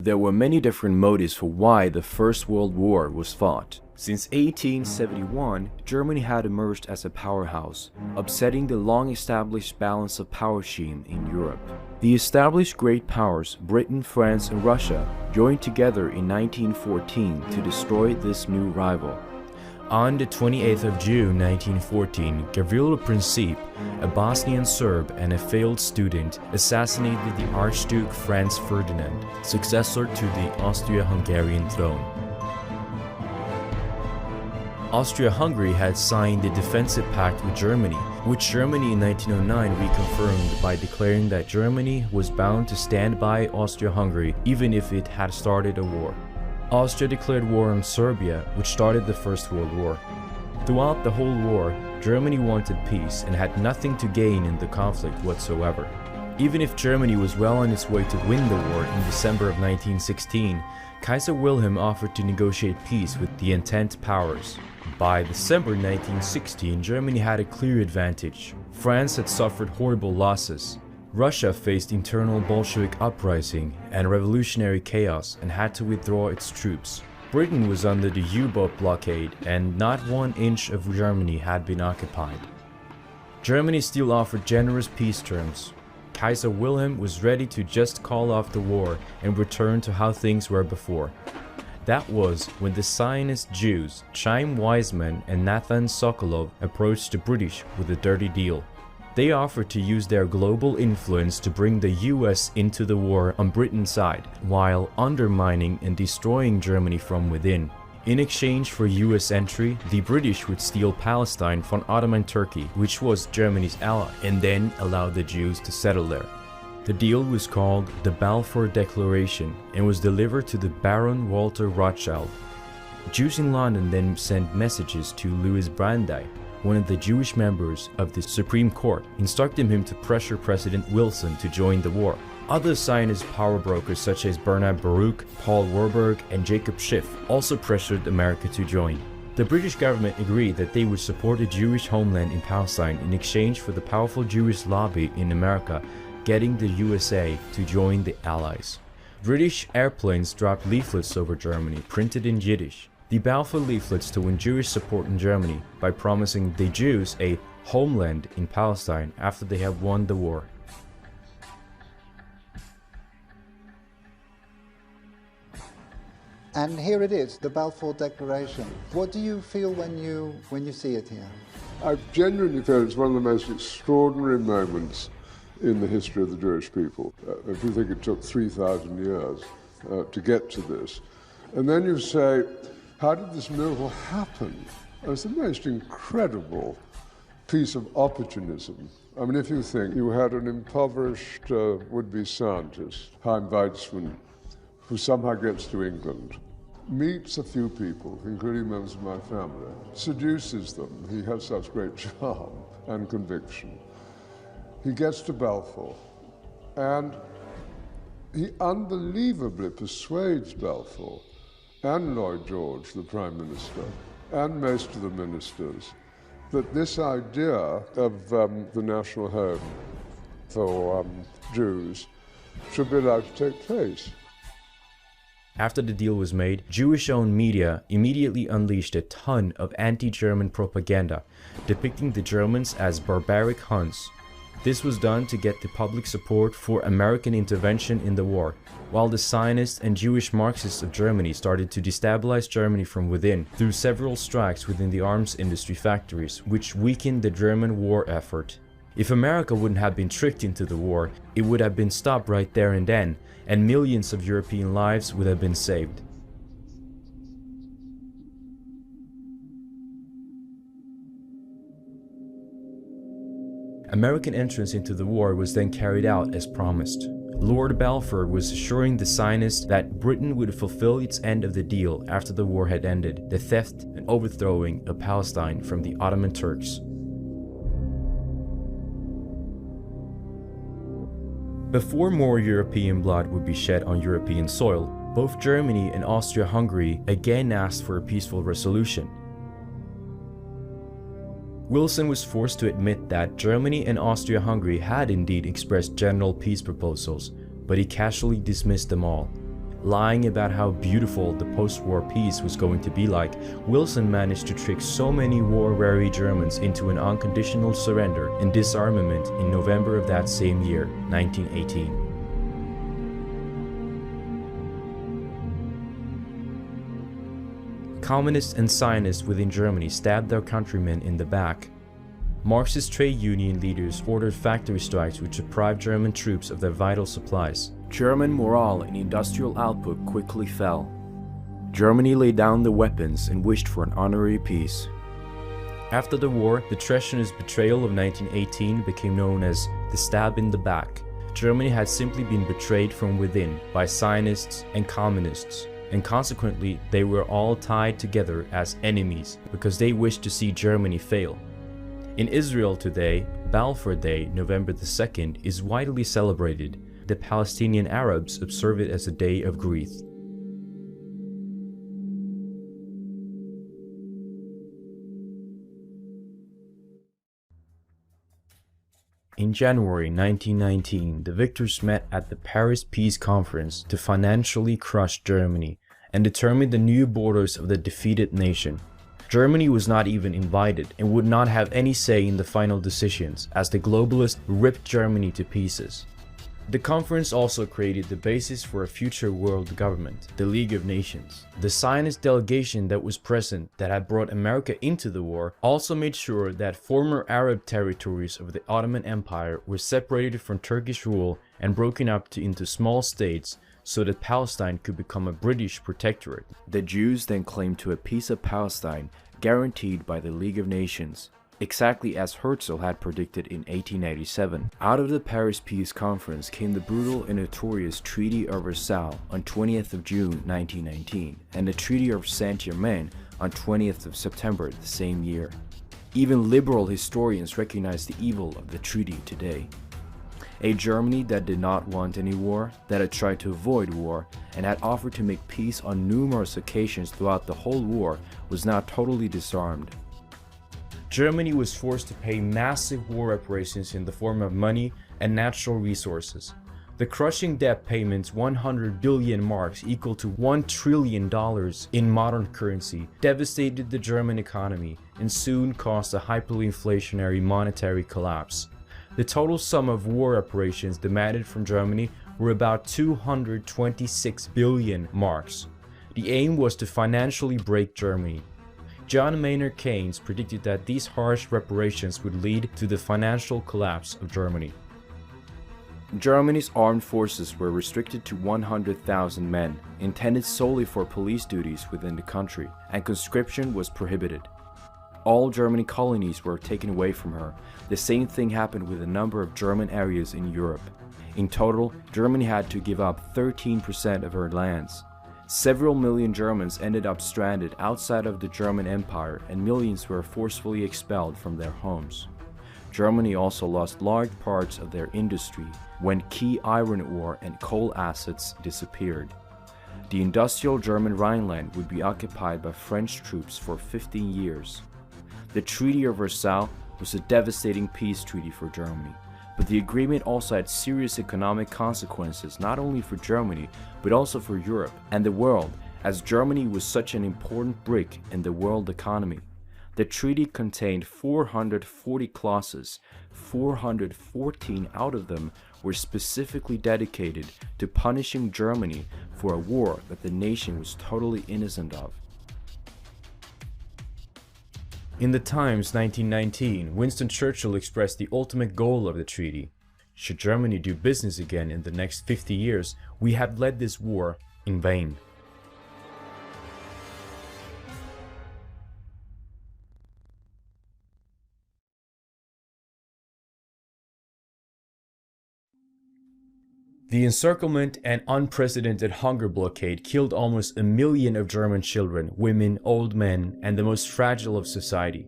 There were many different motives for why the First World War was fought. Since 1871, Germany had emerged as a powerhouse, upsetting the long-established balance of power scheme in Europe. The established great powers, Britain, France, and Russia, joined together in 1914 to destroy this new rival. On the 28th of June 1914, Gavrilo Princip, a Bosnian Serb and a failed student, assassinated the Archduke Franz Ferdinand, successor to the Austria-Hungarian throne. Austria-Hungary had signed a defensive pact with Germany, which Germany in 1909 reconfirmed by declaring that Germany was bound to stand by Austria-Hungary even if it had started a war. Austria declared war on Serbia, which started the First World War. Throughout the whole war, Germany wanted peace and had nothing to gain in the conflict whatsoever. Even if Germany was well on its way to win the war in December of 1916, Kaiser Wilhelm offered to negotiate peace with the Entente powers. By December 1916, Germany had a clear advantage. France had suffered horrible losses. Russia faced internal Bolshevik uprising and revolutionary chaos and had to withdraw its troops. Britain was under the U-boat blockade and not 1 inch of Germany had been occupied. Germany still offered generous peace terms. Kaiser Wilhelm was ready to just call off the war and return to how things were before. That was when the Zionist Jews, Chaim Weizmann and Nathan Sokolov, approached the British with a dirty deal. They offered to use their global influence to bring the US into the war on Britain's side, while undermining and destroying Germany from within. In exchange for US entry, the British would steal Palestine from Ottoman Turkey, which was Germany's ally, and then allow the Jews to settle there. The deal was called the Balfour Declaration and was delivered to the Baron Walter Rothschild. Jews in London then sent messages to Louis Brandeis, one of the Jewish members of the Supreme Court, instructing him to pressure President Wilson to join the war. Other Zionist power brokers such as Bernard Baruch, Paul Warburg, and Jacob Schiff also pressured America to join. The British government agreed that they would support a Jewish homeland in Palestine in exchange for the powerful Jewish lobby in America getting the USA to join the Allies. British airplanes dropped leaflets over Germany, printed in Yiddish. The Balfour leaflets to win Jewish support in Germany by promising the Jews a homeland in Palestine after they have won the war. And here it is, the Balfour Declaration. What do you feel when you see it here? I genuinely feel it's one of the most extraordinary moments in the history of the Jewish people. If you think it took 3,000 years to get to this, and then you say, how did this miracle happen? It's the most incredible piece of opportunism. I mean, if you think you had an impoverished would-be scientist, Chaim Weizmann, who somehow gets to England, meets a few people, including members of my family, seduces them. He has such great charm and conviction. He gets to Balfour, and he unbelievably persuades Balfour and Lloyd George, the Prime Minister, and most of the ministers, that this idea of the national home for Jews should be allowed to take place. After the deal was made, Jewish-owned media immediately unleashed a ton of anti-German propaganda, depicting the Germans as barbaric Huns. This was done to get the public support for American intervention in the war, while the Zionists and Jewish Marxists of Germany started to destabilize Germany from within through several strikes within the arms industry factories, which weakened the German war effort. If America wouldn't have been tricked into the war, it would have been stopped right there and then, and millions of European lives would have been saved. American entrance into the war was then carried out as promised. Lord Balfour was assuring the Zionists that Britain would fulfill its end of the deal after the war had ended, the theft and overthrowing of Palestine from the Ottoman Turks. Before more European blood would be shed on European soil, both Germany and Austria-Hungary again asked for a peaceful resolution. Wilson was forced to admit that Germany and Austria-Hungary had indeed expressed general peace proposals, but he casually dismissed them all. lying about how beautiful the post-war peace was going to be like, Wilson managed to trick so many war-weary Germans into an unconditional surrender and disarmament in November of that same year, 1918. Communists and Zionists within Germany stabbed their countrymen in the back. Marxist trade union leaders ordered factory strikes which deprived German troops of their vital supplies. German morale and industrial output quickly fell. Germany laid down the weapons and wished for an honorary peace. After the war, the treasonous betrayal of 1918 became known as the stab in the back. Germany had simply been betrayed from within by Zionists and communists, and consequently they were all tied together as enemies because they wished to see Germany fail. In Israel today, Balfour Day, November the 2nd, is widely celebrated. The Palestinian Arabs observe it as a day of grief. In January 1919, the victors met at the Paris Peace Conference to financially crush Germany and determine the new borders of the defeated nation. Germany was not even invited and would not have any say in the final decisions, as the globalists ripped Germany to pieces. The conference also created the basis for a future world government, the League of Nations. The Zionist delegation that was present, that had brought America into the war, also made sure that former Arab territories of the Ottoman Empire were separated from Turkish rule and broken up into small states so that Palestine could become a British protectorate. The Jews then claimed to a piece of Palestine guaranteed by the League of Nations, exactly as Herzl had predicted in 1887. Out of the Paris Peace Conference came the brutal and notorious Treaty of Versailles on 20th of June 1919 and the Treaty of Saint-Germain on 20th of September the same year. Even liberal historians recognize the evil of the treaty today. A Germany that did not want any war, that had tried to avoid war, and had offered to make peace on numerous occasions throughout the whole war, was now totally disarmed. Germany was forced to pay massive war reparations in the form of money and natural resources. The crushing debt payments, 100 billion marks, equal to $1 trillion in modern currency, devastated the German economy and soon caused a hyperinflationary monetary collapse. The total sum of war reparations demanded from Germany were about 226 billion marks. The aim was to financially break Germany. John Maynard Keynes predicted that these harsh reparations would lead to the financial collapse of Germany. Germany's armed forces were restricted to 100,000 men, intended solely for police duties within the country, and conscription was prohibited. All German colonies were taken away from her. The same thing happened with a number of German areas in Europe. In total, Germany had to give up 13% of her lands. Several million Germans ended up stranded outside of the German Empire, and millions were forcefully expelled from their homes. Germany also lost large parts of their industry when key iron ore and coal assets disappeared. The industrial German Rhineland would be occupied by French troops for 15 years. The Treaty of Versailles was a devastating peace treaty for Germany. But the agreement also had serious economic consequences not only for Germany, but also for Europe and the world, as Germany was such an important brick in the world economy. The treaty contained 440 clauses. 414 out of them were specifically dedicated to punishing Germany for a war that the nation was totally innocent of. In the Times 1919, Winston Churchill expressed the ultimate goal of the treaty. Should Germany do business again in the next 50 years, we have led this war in vain. The encirclement and unprecedented hunger blockade killed almost 1 million of German children, women, old men, and the most fragile of society.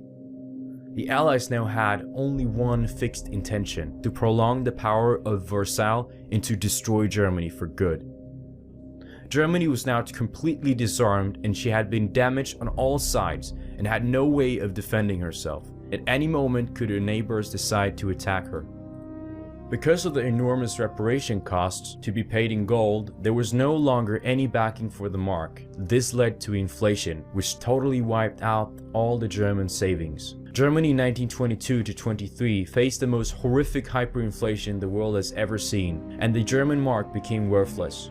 The Allies now had only one fixed intention: to prolong the power of Versailles and to destroy Germany for good. Germany was now completely disarmed, and she had been damaged on all sides and had no way of defending herself. At any moment could her neighbors decide to attack her. Because of the enormous reparation costs to be paid in gold, there was no longer any backing for the mark. This led to inflation, which totally wiped out all the German savings. Germany in 1922 to 23 faced the most horrific hyperinflation the world has ever seen, and the German mark became worthless.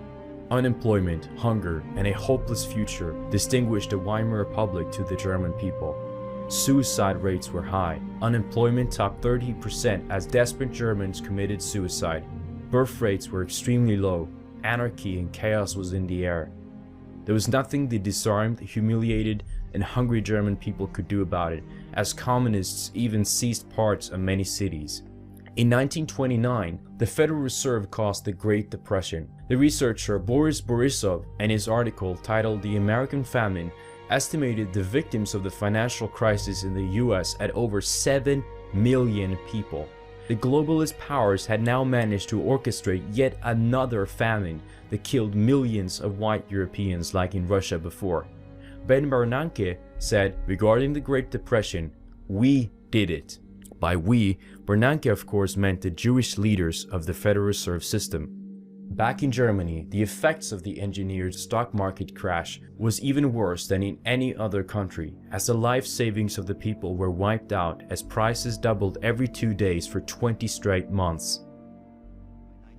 Unemployment, hunger, and a hopeless future distinguished the Weimar Republic to the German people. Suicide rates were high. Unemployment topped 30% as desperate Germans committed suicide. Birth rates were extremely low. Anarchy and chaos was in the air. There was nothing the disarmed, humiliated, and hungry German people could do about it, as communists even seized parts of many cities. In 1929, the Federal Reserve caused the Great Depression. The researcher Boris Borisov, in his article titled "The American Famine," estimated the victims of the financial crisis in the US at over 7 million people. The globalist powers had now managed to orchestrate yet another famine that killed millions of white Europeans like in Russia before. Ben Bernanke said regarding the Great Depression, "We did it." By we, Bernanke of course meant the Jewish leaders of the Federal Reserve System. Back in Germany, the effects of the engineered stock market crash was even worse than in any other country, as the life savings of the people were wiped out as prices doubled every 2 days for 20 straight months.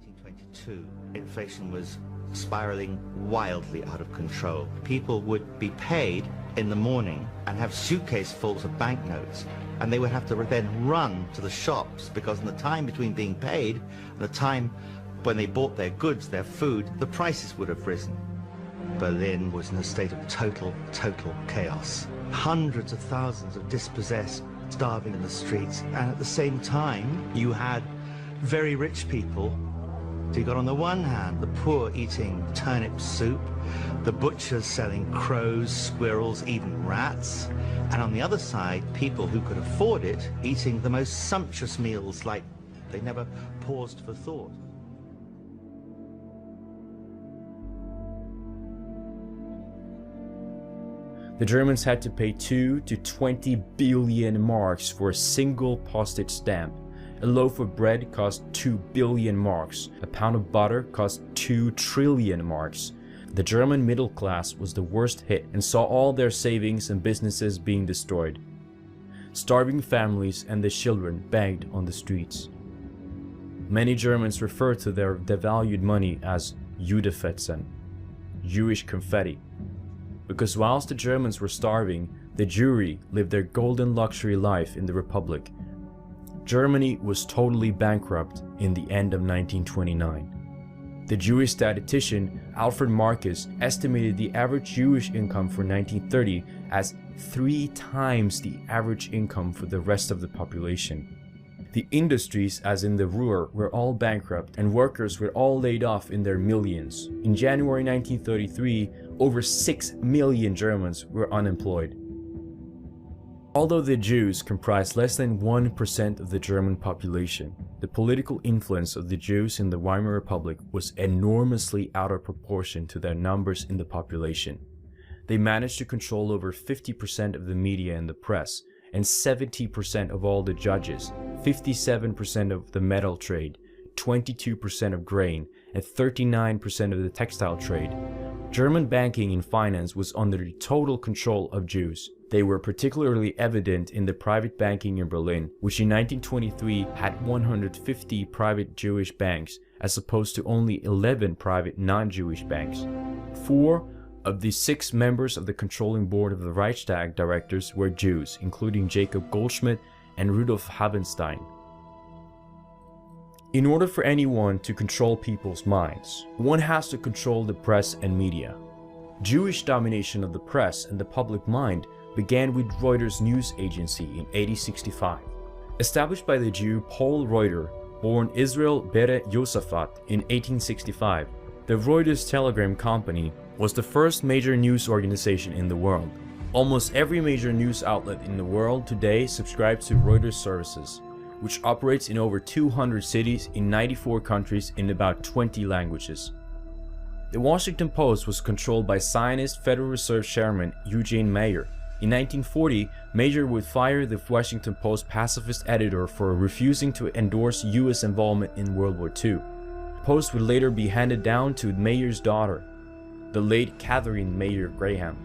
In 1922, inflation was spiraling wildly out of control. People would be paid in the morning and have suitcasefuls of banknotes, and they would have to then run to the shops because in the time between being paid and the time when they bought their goods, their food, the prices would have risen. Berlin was in a state of total chaos. Hundreds of thousands of dispossessed, starving in the streets, and at the same time, you had very rich people. So you got on the one hand, the poor eating turnip soup, the butchers selling crows, squirrels, even rats, and on the other side, people who could afford it eating the most sumptuous meals like they never paused for thought. The Germans had to pay 2 to 20 billion marks for a single postage stamp. A loaf of bread cost 2 billion marks. A pound of butter cost 2 trillion marks. The German middle class was the worst hit and saw all their savings and businesses being destroyed. Starving families and their children begged on the streets. Many Germans refer to their devalued money as Judefetzen, Jewish confetti. Because whilst the Germans were starving, the Jewry lived their golden luxury life in the Republic. Germany was totally bankrupt in the end of 1929. The Jewish statistician Alfred Marcus estimated the average Jewish income for 1930 as 3 times the average income for the rest of the population. The industries, as in the Ruhr, were all bankrupt and workers were all laid off in their millions. In January 1933, over 6 million Germans were unemployed. Although the Jews comprised less than 1% of the German population, the political influence of the Jews in the Weimar Republic was enormously out of proportion to their numbers in the population. They managed to control over 50% of the media and the press, and 70% of all the judges, 57% of the metal trade, 22% of grain, and 39% of the textile trade. German banking and finance was under the total control of Jews. They were particularly evident in the private banking in Berlin, which in 1923 had 150 private Jewish banks, as opposed to only 11 private non-Jewish banks. 4 of the 6 members of the controlling board of the Reichstag directors were Jews, including Jacob Goldschmidt and Rudolf Habenstein. In order for anyone to control people's minds, one has to control the press and media. Jewish domination of the press and the public mind began with Reuters news agency in 1865. Established by the Jew Paul Reuter, born Israel Bere Yosafat in 1865, the Reuters Telegram Company was the first major news organization in the world. Almost every major news outlet in the world today subscribes to Reuters services, which operates in over 200 cities in 94 countries in about 20 languages. The Washington Post was controlled by Zionist Federal Reserve Chairman Eugene Meyer. In 1940, Major would fire the Washington Post pacifist editor for refusing to endorse US involvement in World War II. The post would later be handed down to Major's daughter, the late Catherine Major Graham.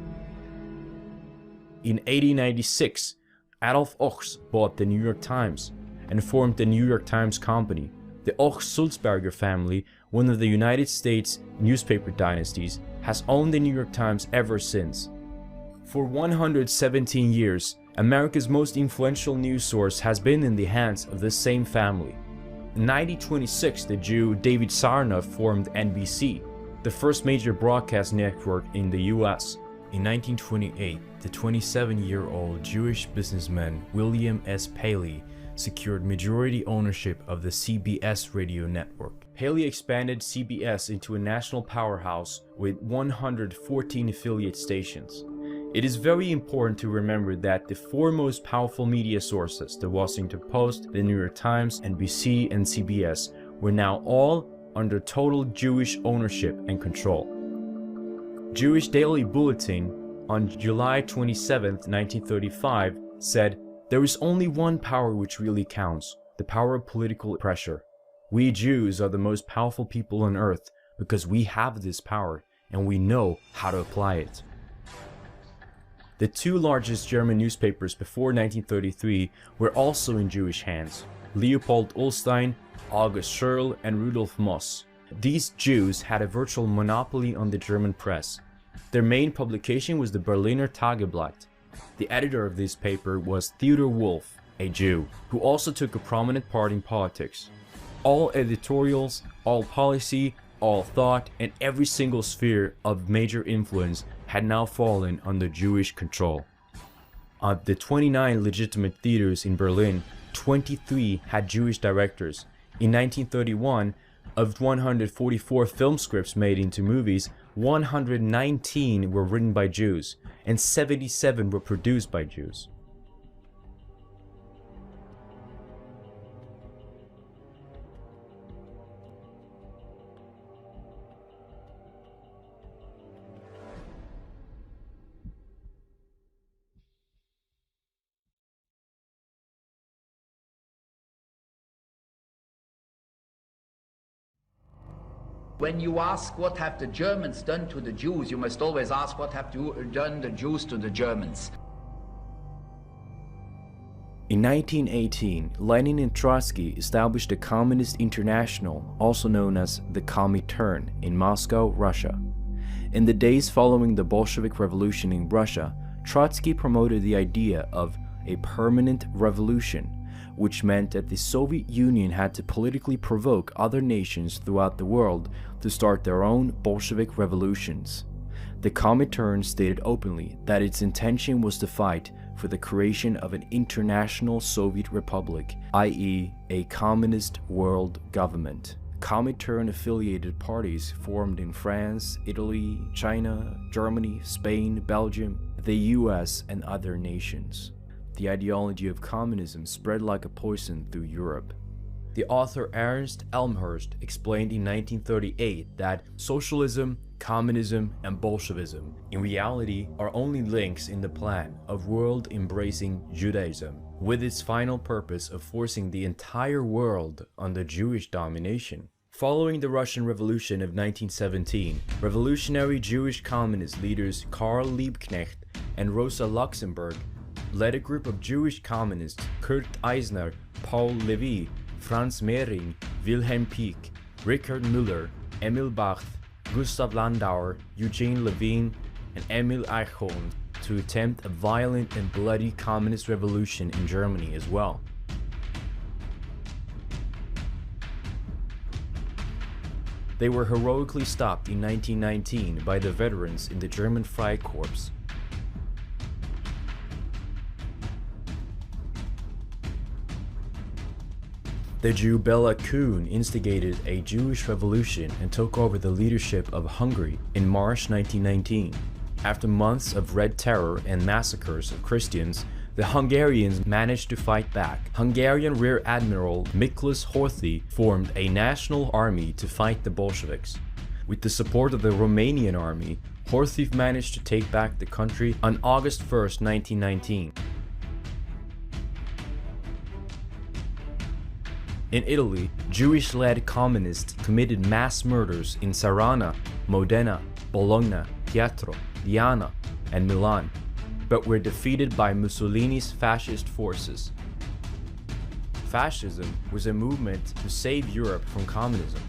In 1896, Adolf Ochs bought the New York Times and formed the New York Times Company. The Ochs-Sulzberger family, one of the United States newspaper dynasties, has owned the New York Times ever since. For 117 years, America's most influential news source has been in the hands of this same family. In 1926, the Jew David Sarnoff formed NBC, the first major broadcast network in the US. In 1928, the 27-year-old Jewish businessman William S. Paley secured majority ownership of the CBS radio network. Paley expanded CBS into a national powerhouse with 114 affiliate stations. It is very important to remember that the four most powerful media sources, the Washington Post, the New York Times, NBC, and CBS, were now all under total Jewish ownership and control. Jewish Daily Bulletin on July 27, 1935 said, "There is only one power which really counts, the power of political pressure. We Jews are the most powerful people on earth because we have this power and we know how to apply it." The two largest German newspapers before 1933 were also in Jewish hands: Leopold Ullstein, August Schirl, and Rudolf Moss. These Jews had a virtual monopoly on the German press. Their main publication was the Berliner Tageblatt. The editor of this paper was Theodor Wolff, a Jew, who also took a prominent part in politics. All editorials, all policy, all thought, and every single sphere of major influence had now fallen under Jewish control. Of the 29 legitimate theaters in Berlin, 23 had Jewish directors. In 1931, of 144 film scripts made into movies, 119 were written by Jews, and 77 were produced by Jews. When you ask what have the Germans done to the Jews, you must always ask what have done the Jews to the Germans. In 1918, Lenin and Trotsky established the Communist International, also known as the Comintern, in Moscow, Russia. In the days following the Bolshevik Revolution in Russia, Trotsky promoted the idea of a permanent revolution, which meant that the Soviet Union had to politically provoke other nations throughout the world to start their own Bolshevik revolutions. The Comintern stated openly that its intention was to fight for the creation of an international Soviet republic, i.e., a communist world government. Comintern-affiliated parties formed in France, Italy, China, Germany, Spain, Belgium, the US, and other nations. The ideology of communism spread like a poison through Europe. The author Ernst Elmhirst explained in 1938 that socialism, communism, and Bolshevism in reality are only links in the plan of world-embracing Judaism, with its final purpose of forcing the entire world under Jewish domination. Following the Russian Revolution of 1917, revolutionary Jewish communist leaders Karl Liebknecht and Rosa Luxemburg led a group of Jewish communists: Kurt Eisner, Paul Levy, Franz Mehring, Wilhelm Pieck, Richard Müller, Emil Bach, Gustav Landauer, Eugene Levine, and Emil Eichhorn to attempt a violent and bloody communist revolution in Germany as well. They were heroically stopped in 1919 by the veterans in the German Freikorps. The Jew Bela Kun instigated a Jewish revolution and took over the leadership of Hungary in March 1919. After months of Red Terror and massacres of Christians, the Hungarians managed to fight back. Hungarian Rear Admiral Miklos Horthy formed a national army to fight the Bolsheviks. With the support of the Romanian army, Horthy managed to take back the country on August 1st, 1919. In Italy, Jewish-led communists committed mass murders in Sarana, Modena, Bologna, Pietro, Diana, and Milan, but were defeated by Mussolini's fascist forces. Fascism was a movement to save Europe from communism.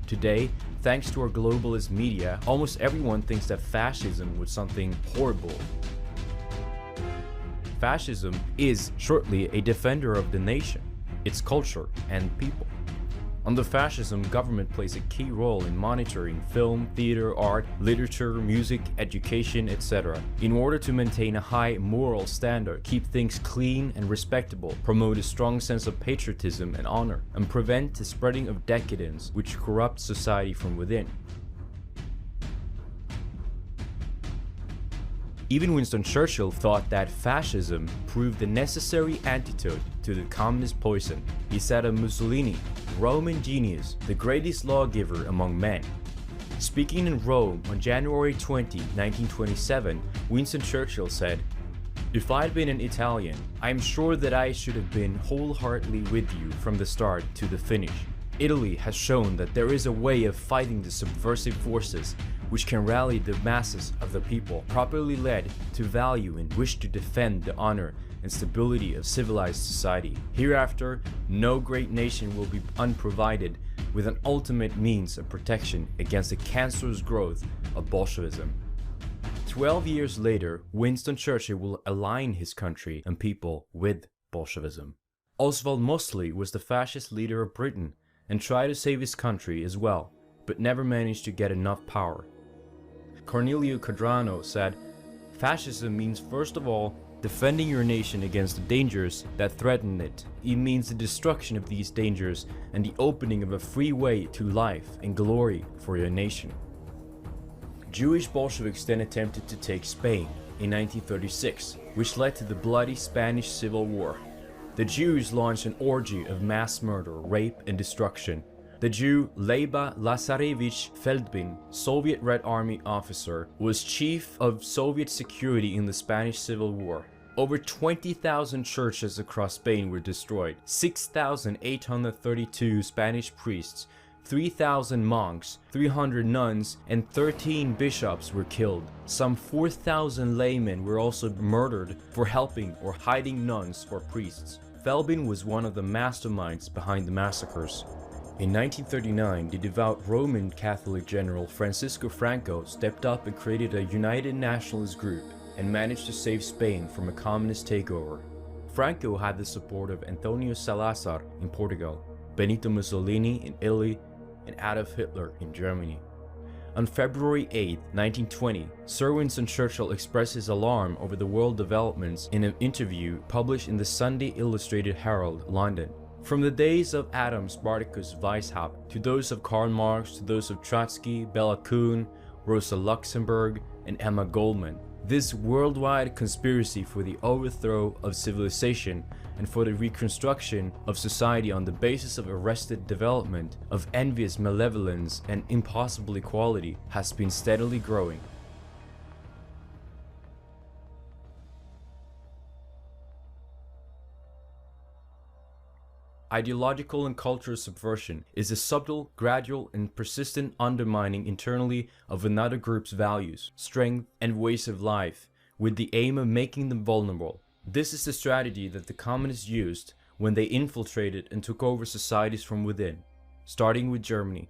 Today, thanks to our globalist media, almost everyone thinks that fascism was something horrible. Fascism is, shortly, a defender of the nation, its culture, and people. Under fascism, government plays a key role in monitoring film, theater, art, literature, music, education, etc. in order to maintain a high moral standard, keep things clean and respectable, promote a strong sense of patriotism and honor, and prevent the spreading of decadence which corrupts society from within. Even Winston Churchill thought that fascism proved the necessary antidote to the communist poison. He said of Mussolini, "Roman genius, the greatest lawgiver among men." Speaking in Rome on January 20, 1927, Winston Churchill said, "If I'd been an Italian, I'm sure that I should have been wholeheartedly with you from the start to the finish. Italy has shown that there is a way of fighting the subversive forces which can rally the masses of the people, properly led to value and wish to defend the honor and stability of civilized society. Hereafter, no great nation will be unprovided with an ultimate means of protection against the cancerous growth of Bolshevism." 12 years later, Winston Churchill will align his country and people with Bolshevism. Oswald Mosley was the fascist leader of Britain and tried to save his country as well, but never managed to get enough power. Cornelio Quadrano said, "Fascism means first of all defending your nation against the dangers that threaten it. It means the destruction of these dangers and the opening of a free way to life and glory for your nation." Jewish Bolsheviks then attempted to take Spain in 1936, which led to the bloody Spanish Civil War. The Jews launched an orgy of mass murder, rape, and destruction. The Jew Leiba Lazarevich Feldbin, Soviet Red Army officer, was chief of Soviet security in the Spanish Civil War. Over 20,000 churches across Spain were destroyed, 6,832 Spanish priests, 3,000 monks, 300 nuns, and 13 bishops were killed. Some 4,000 laymen were also murdered for helping or hiding nuns or priests. Feldbin was one of the masterminds behind the massacres. In 1939, the devout Roman Catholic general Francisco Franco stepped up and created a united nationalist group and managed to save Spain from a communist takeover. Franco had the support of Antonio Salazar in Portugal, Benito Mussolini in Italy, and Adolf Hitler in Germany. On February 8, 1920, Sir Winston Churchill expressed his alarm over the world developments in an interview published in the Sunday Illustrated Herald, London. From the days of Adam Spartacus Weishaupt to those of Karl Marx to those of Trotsky, Bela Kun, Rosa Luxemburg, and Emma Goldman, this worldwide conspiracy for the overthrow of civilization and for the reconstruction of society on the basis of arrested development, of envious malevolence and impossible equality has been steadily growing. Ideological and cultural subversion is a subtle, gradual, and persistent undermining internally of another group's values, strength, and ways of life, with the aim of making them vulnerable. This is the strategy that the communists used when they infiltrated and took over societies from within, starting with Germany.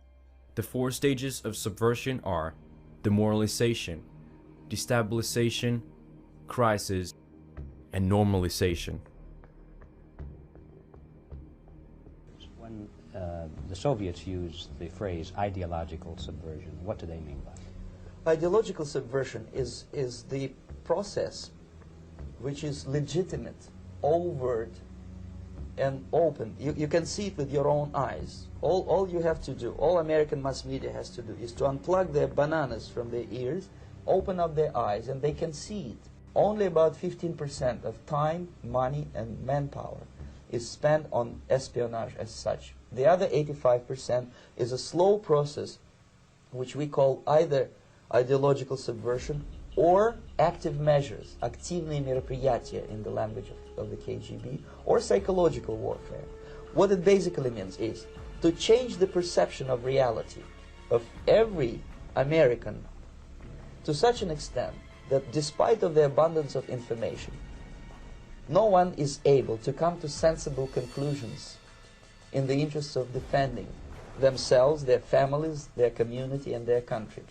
The 4 stages of subversion are demoralization, destabilization, crisis, and normalization. The Soviets use the phrase ideological subversion. What do they mean by it? Ideological subversion is the process which is legitimate, overt, and open. You can see it with your own eyes. All you have to do, all American mass media has to do, is to unplug their bananas from their ears, open up their eyes, and they can see it. Only about 15% of time, money, and manpower is spent on espionage as such. The other 85% is a slow process which we call either ideological subversion, or active measures, активные мероприятия in the language of the KGB, or psychological warfare. What it basically means is to change the perception of reality of every American to such an extent that despite of the abundance of information, no one is able to come to sensible conclusions in the interests of defending themselves, their families, their community, and their country.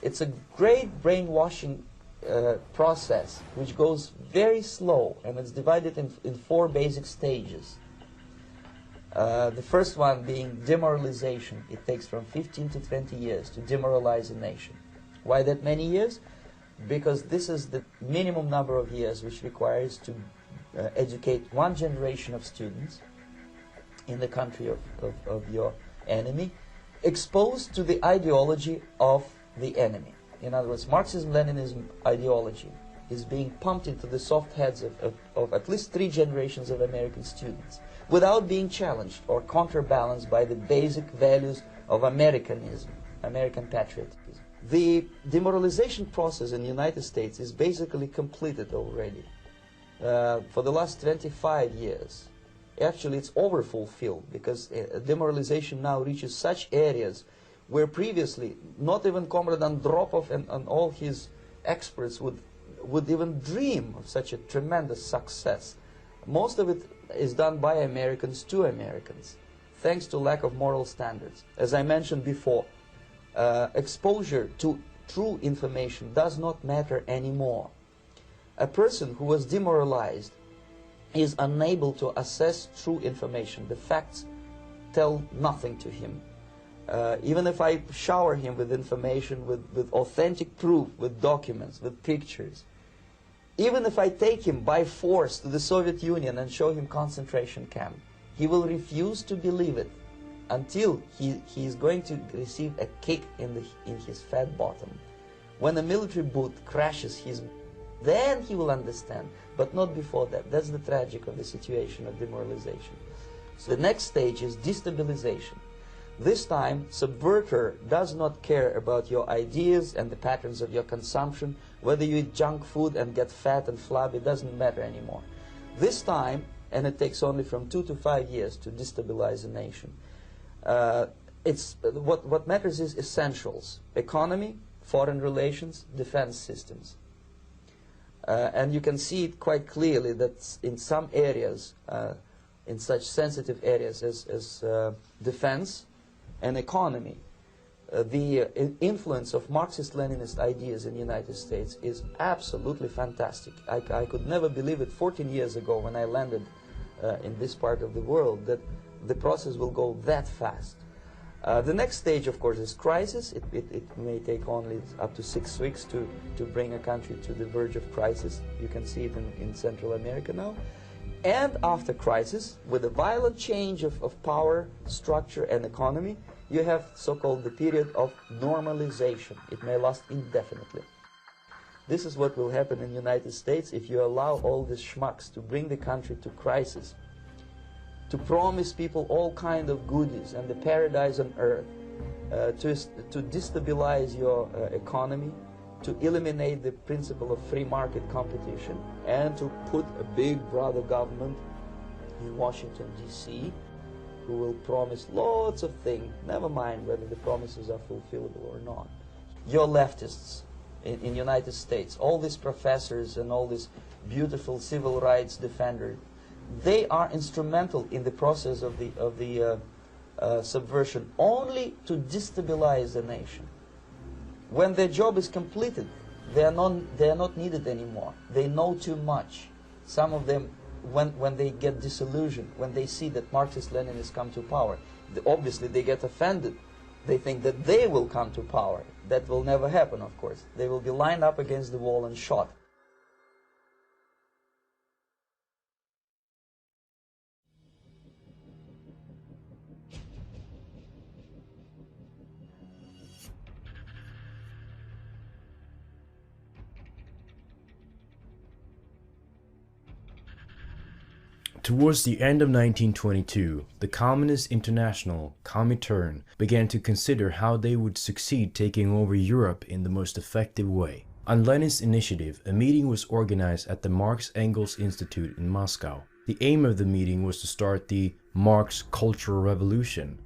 It's a great brainwashing process which goes very slow, and it's divided in 4 basic stages. The first one being demoralization. It takes from 15 to 20 years to demoralize a nation. Why that many years? Because this is the minimum number of years which requires to educate one generation of students in the country of your enemy, exposed to the ideology of the enemy. In other words, Marxism-Leninism ideology is being pumped into the soft heads of at least 3 generations of American students without being challenged or counterbalanced by the basic values of Americanism, American patriotism. The demoralization process in the United States is basically completed already. For the last 25 years, actually it's overfulfilled, because demoralization now reaches such areas where previously not even Comrade Andropov and all his experts would even dream of such a tremendous success. Most of it is done by Americans to Americans, thanks to lack of moral standards. As I mentioned before, exposure to true information does not matter anymore. A person who was demoralized is unable to assess true information. The facts tell nothing to him. Even if I shower him with information, with authentic proof, with documents, with pictures, even if I take him by force to the Soviet Union and show him concentration camp, he will refuse to believe it until he is going to receive a kick in his fat bottom. When a military boot crashes his, then he will understand, but not before that. That's the tragic of the situation of demoralization. So the next stage is destabilization. This time, subverter does not care about your ideas and the patterns of your consumption. Whether you eat junk food and get fat and flabby, doesn't matter anymore. This time, and it takes only from 2 to 5 years to destabilize a nation, what matters is essentials: economy, foreign relations, defense systems. And you can see it quite clearly that in some areas, in such sensitive areas as defense and economy, the influence of Marxist-Leninist ideas in the United States is absolutely fantastic. I could never believe it 14 years ago when I landed in this part of the world, that the process will go that fast. The next stage, of course, is crisis. It may take only up to 6 weeks to bring a country to the verge of crisis. You can see it in Central America now. And after crisis, with a violent change of power, structure, and economy, you have so-called the period of normalization. It may last indefinitely. This is what will happen in the United States if you allow all these schmucks to bring the country to crisis, to promise people all kind of goodies and the paradise on earth, to destabilize your economy, to eliminate the principle of free market competition, and to put a big brother government in Washington, D.C., who will promise lots of things, never mind whether the promises are fulfillable or not. Your leftists in the United States, all these professors and all these beautiful civil rights defenders, they are instrumental in the process of the subversion only to destabilize the nation. When their job is completed, they are not needed anymore. They know too much. Some of them, when they get disillusioned, when they see that Marxist-Leninists come to power, obviously they get offended. They think that they will come to power. That will never happen, of course. They will be lined up against the wall and shot. Towards the end of 1922, the Communist International, Comintern, began to consider how they would succeed taking over Europe in the most effective way. On Lenin's initiative, a meeting was organized at the Marx-Engels Institute in Moscow. The aim of the meeting was to start the Marx Cultural Revolution.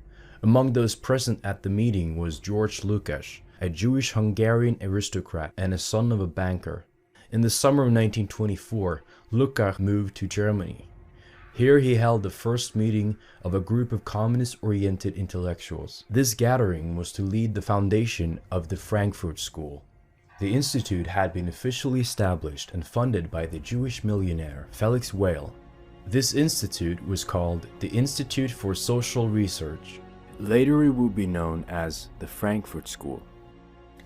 Among those present at the meeting was George Lukács, a Jewish Hungarian aristocrat and a son of a banker. In the summer of 1924, Lukács moved to Germany. Here he held the first meeting of a group of communist-oriented intellectuals. This gathering was to lead the foundation of the Frankfurt School. The institute had been officially established and funded by the Jewish millionaire Felix Weil. This institute was called the Institute for Social Research. Later it would be known as the Frankfurt School.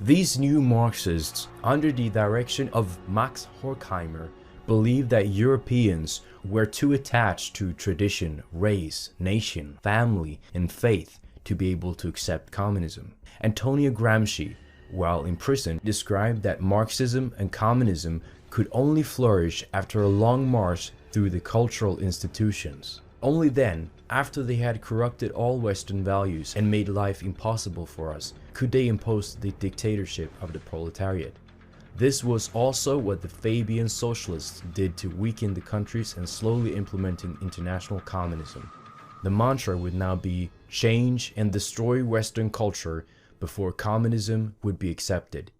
These new Marxists, under the direction of Max Horkheimer, believed that Europeans were too attached to tradition, race, nation, family, and faith to be able to accept communism. Antonio Gramsci, while in prison, described that Marxism and communism could only flourish after a long march through the cultural institutions. Only then, after they had corrupted all Western values and made life impossible for us, could they impose the dictatorship of the proletariat. This was also what the Fabian socialists did to weaken the countries and slowly implementing international communism. The mantra would now be change and destroy Western culture before communism would be accepted.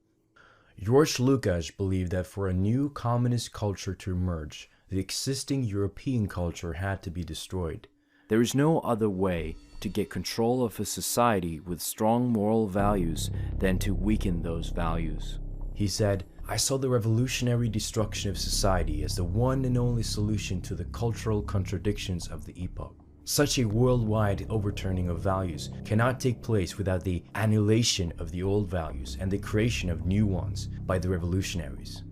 George Lukács believed that for a new communist culture to emerge, the existing European culture had to be destroyed. There is no other way to get control of a society with strong moral values than to weaken those values. He said, "I saw the revolutionary destruction of society as the one and only solution to the cultural contradictions of the epoch. Such a worldwide overturning of values cannot take place without the annihilation of the old values and the creation of new ones by the revolutionaries."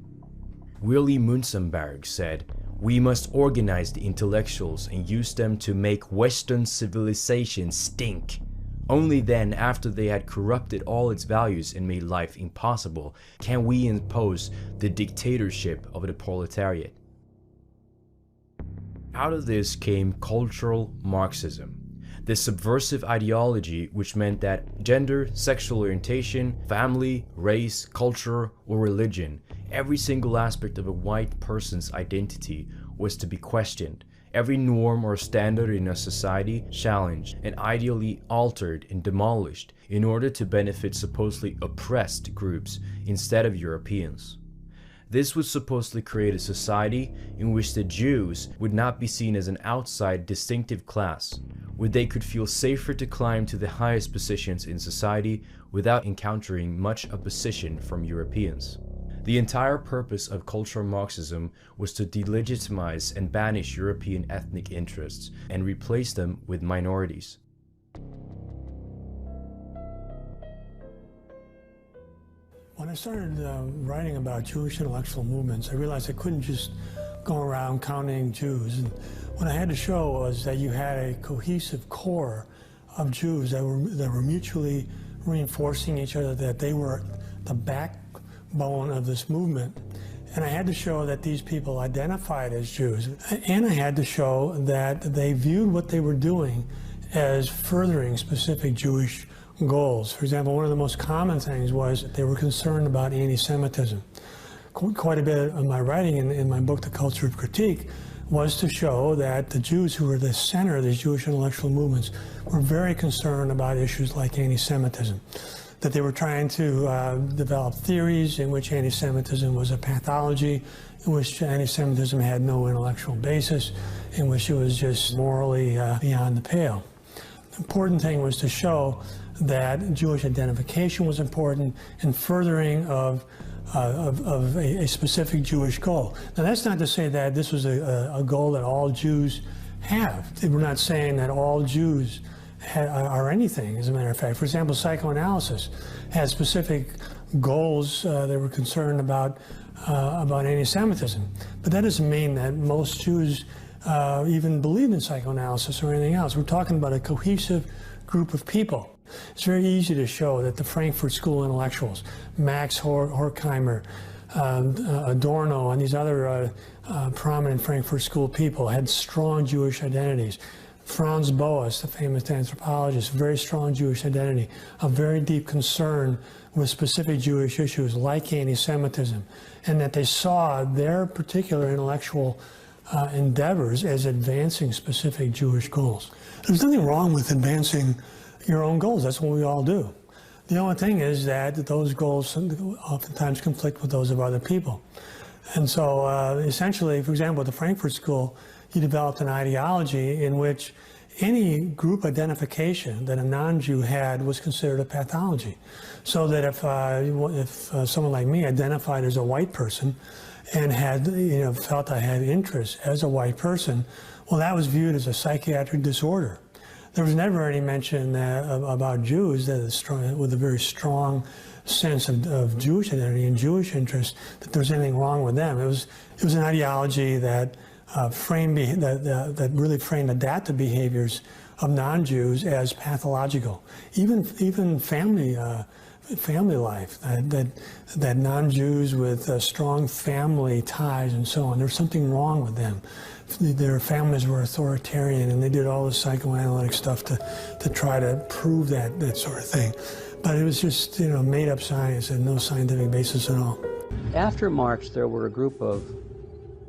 Willy Munzenberg said, "We must organize the intellectuals and use them to make Western civilization stink. Only then, after they had corrupted all its values and made life impossible, can we impose the dictatorship of the proletariat." Out of this came cultural Marxism, the subversive ideology which meant that gender, sexual orientation, family, race, culture, or religion, every single aspect of a white person's identity was to be questioned, every norm or standard in a society challenged and ideally altered and demolished in order to benefit supposedly oppressed groups instead of Europeans. This would supposedly create a society in which the Jews would not be seen as an outside distinctive class, where they could feel safer to climb to the highest positions in society without encountering much opposition from Europeans. The entire purpose of cultural Marxism was to delegitimize and banish European ethnic interests and replace them with minorities. When I started writing about Jewish intellectual movements, I realized I couldn't just go around counting Jews. And what I had to show was that you had a cohesive core of Jews that were mutually reinforcing each other, that they were the backbone of this movement. And I had to show that these people identified as Jews. And I had to show that they viewed what they were doing as furthering specific Jewish goals. For example, one of the most common things was they were concerned about anti-Semitism. Quite a bit of my writing in my book, The Culture of Critique, was to show that the Jews who were the center of these Jewish intellectual movements were very concerned about issues like anti-Semitism. That they were trying to develop theories in which anti-Semitism was a pathology, in which anti-Semitism had no intellectual basis, in which it was just morally beyond the pale. The important thing was to show that Jewish identification was important in furthering of a specific Jewish goal. Now, that's not to say that this was a goal that all Jews have. We're not saying that all Jews are anything, as a matter of fact. For example, psychoanalysis had specific goals. They were concerned about anti-Semitism. But that doesn't mean that most Jews even believe in psychoanalysis or anything else. We're talking about a cohesive group of people. It's very easy to show that the Frankfurt School intellectuals, Max Horkheimer, Adorno and these other prominent Frankfurt School people had strong Jewish identities. Franz Boas, the famous anthropologist, very strong Jewish identity, a very deep concern with specific Jewish issues like anti-Semitism, and that they saw their particular intellectual endeavors as advancing specific Jewish goals. There's nothing wrong with advancing your own goals. That's what we all do. The only thing is that those goals oftentimes conflict with those of other people. And so essentially, for example, at the Frankfurt School, he developed an ideology in which any group identification that a non-Jew had was considered a pathology. So that if someone like me identified as a white person and had, felt I had interest as a white person, well, that was viewed as a psychiatric disorder. There was never any mention about Jews with a very strong sense of Jewish identity and Jewish interest, that there was anything wrong with them. It was an ideology that that really framed adaptive behaviors of non-Jews as pathological. Even family life, that non-Jews with strong family ties and so on, there was something wrong with them. Their families were authoritarian, and they did all the psychoanalytic stuff to try to prove that sort of thing. But it was just made up science and no scientific basis at all. After Marx, there were a group of